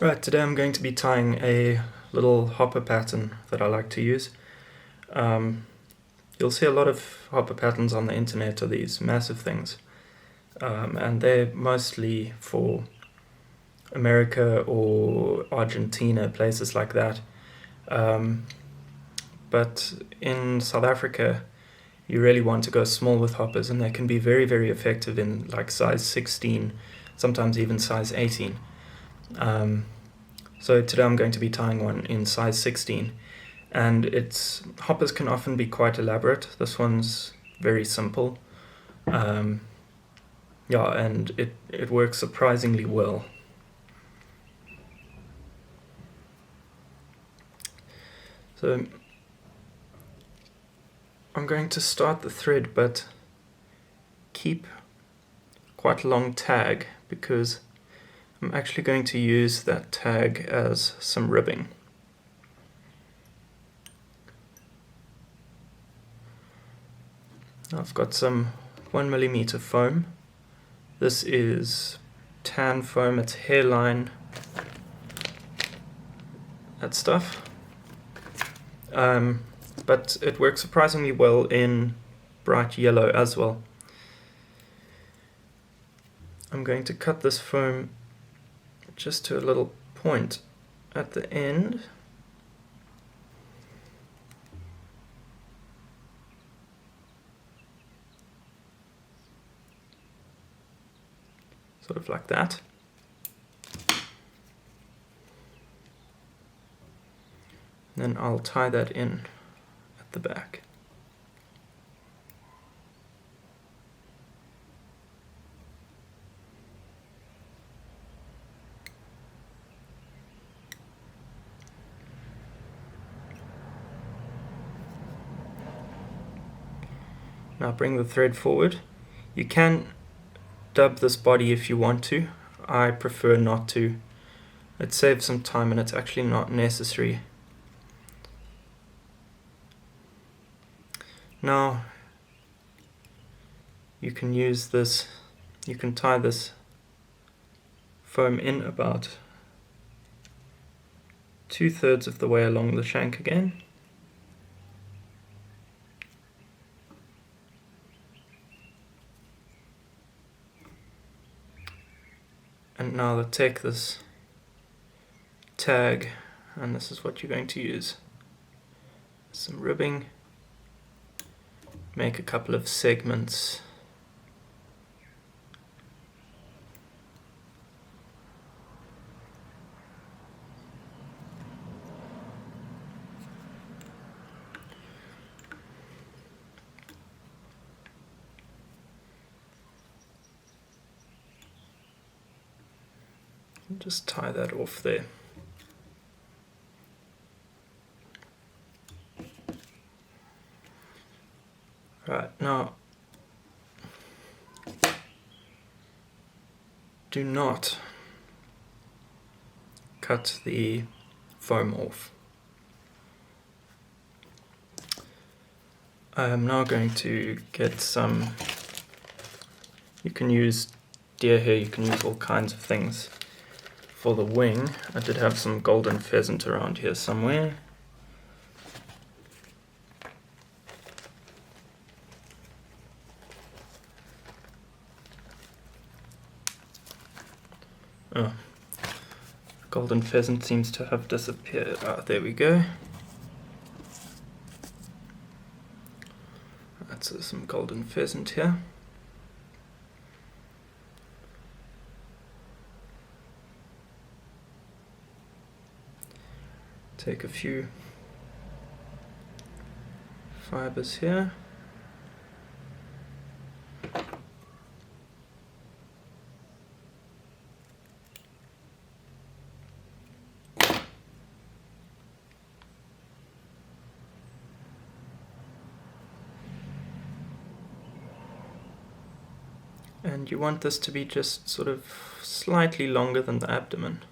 Right, today I'm going to be tying a little hopper pattern that I like to use. Um, you'll see a lot of hopper patterns on the internet of these massive things, and they're mostly for America or Argentina, places like that. Um, but in South Africa, you really want to go small with hoppers, and they can be very, very effective in like size 16, sometimes even size 18. So today I'm going to be tying one in size 16, and its hoppers can often be quite elaborate. This one's very simple. Um, yeah, and it works surprisingly well. So I'm going to start the thread, but keep quite a long tag because I'm actually going to use that tag as some ribbing. I've got some 1mm foam. This is tan foam, it's hairline, that stuff. But it works surprisingly well in bright yellow as well. I'm going to cut this foam just to a little point at the end. Sort of like that. Then I'll tie that in at the back. Now bring the thread forward. You can dub this body if you want to. I prefer not to. It saves some time and it's actually not necessary. Now you can use this, you can tie this foam in about 2/3 of the way along the shank again. And now take this tag, and this is what you're going to use. Some ribbing, make a couple of segments. And just tie that off there. Right, now do not cut the foam off. I am now going to get some, you can use deer hair, you can use all kinds of things. For the wing, I did have some golden pheasant around here somewhere. Oh, golden pheasant seems to have disappeared. Ah, there we go. That's some golden pheasant here. Take a few fibers here. And you want this to be just sort of slightly longer than the abdomen.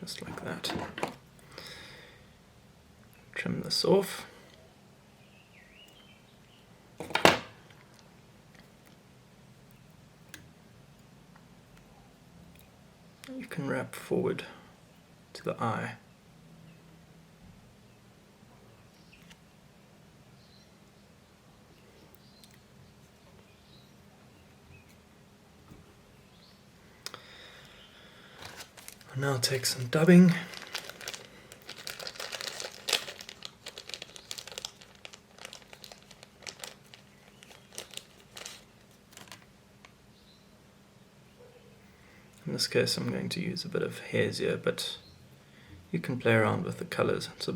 just like that. Trim this off. You can wrap forward to the eye. I'll now take some dubbing. In this case I'm going to use a bit of hair's ear, but you can play around with the colours. So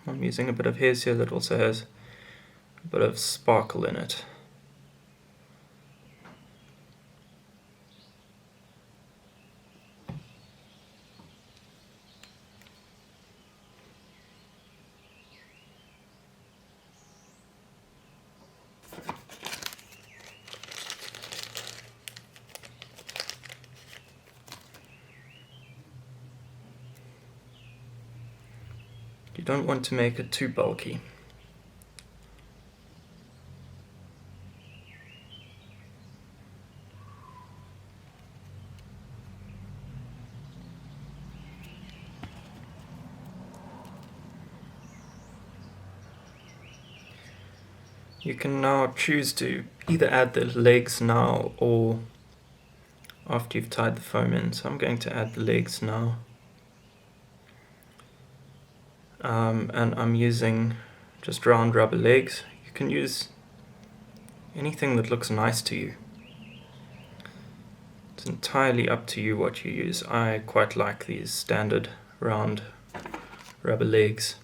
I'm using a bit of hair's ear that also has a bit of sparkle in it. You don't want to make it too bulky. You can now choose to either add the legs now or after you've tied the foam in. So I'm going to add the legs now. And I'm using just round rubber legs. You can use anything that looks nice to you. It's entirely up to you what you use. I quite like these standard round rubber legs.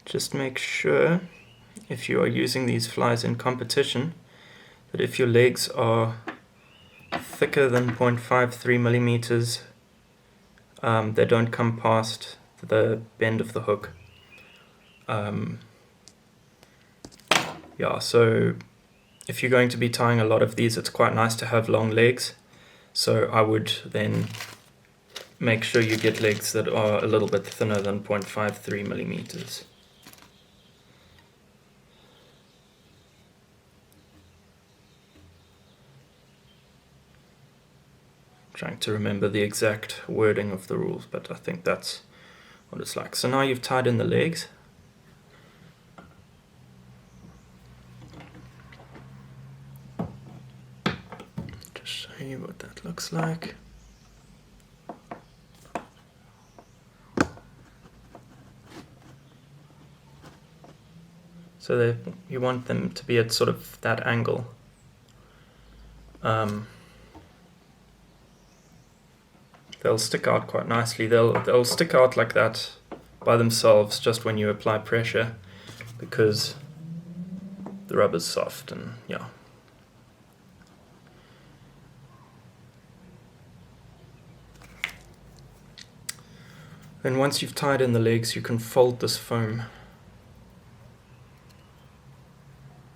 Just make sure, if you are using these flies in competition, that if your legs are thicker than 0.53 millimeters, they don't come past the bend of the hook. Yeah, so if you're going to be tying a lot of these, it's quite nice to have long legs. So I would then make sure you get legs that are a little bit thinner than 0.53 millimeters. Trying to remember the exact wording of the rules, but I think that's what it's like. So now you've tied in the legs. Just show you what that looks like. So you want them to be at sort of that angle. They'll stick out quite nicely. They'll stick out like that by themselves just when you apply pressure, because the rubber's soft, and yeah. Then once you've tied in the legs, you can fold this foam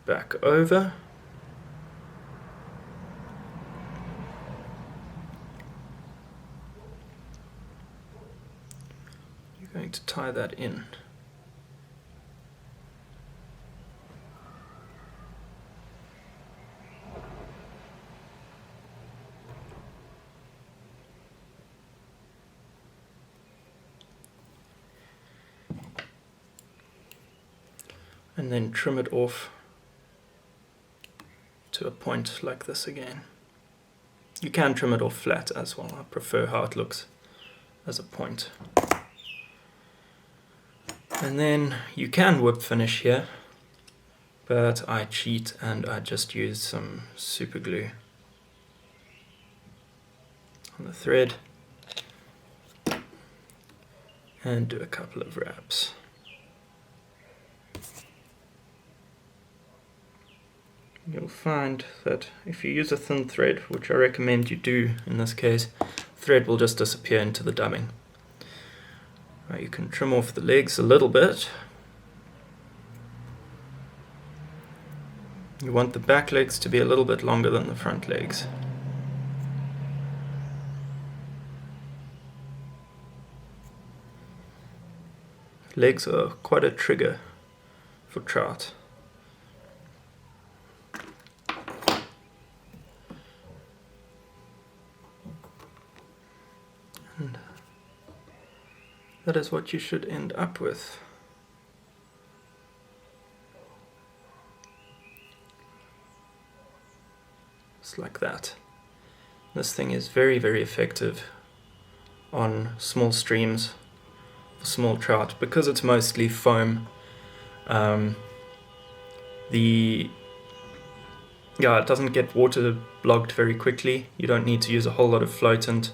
back over. Going to tie that in. And then trim it off to a point like this again. You can trim it off flat as well. I prefer how it looks as a point. And then you can whip finish here, but I cheat and I just use some super glue on the thread and do a couple of wraps. You'll find that if you use a thin thread, which I recommend you do in this case, thread will just disappear into the dubbing. Right, you can trim off the legs a little bit. You want the back legs to be a little bit longer than the front legs. Legs are quite a trigger for trout. And that is what you should end up with. Just like that. This thing is very, very effective on small streams, for small trout, because it's mostly foam. It doesn't get waterlogged very quickly. You don't need to use a whole lot of floatant.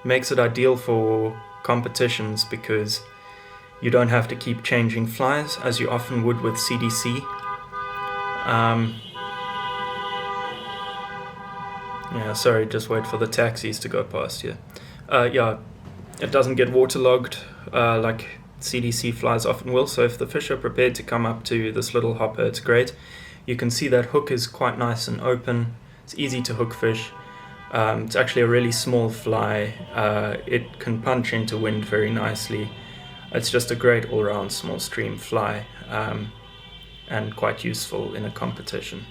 Makes it ideal for competitions because you don't have to keep changing flies as you often would with CDC. Sorry, just wait for the taxis to go past here. It doesn't get waterlogged like CDC flies often will, so if the fish are prepared to come up to this little hopper, it's great. You can see that hook is quite nice and open. It's easy to hook fish. It's actually a really small fly. It can punch into wind very nicely. It's just a great all-round small stream fly, and quite useful in a competition.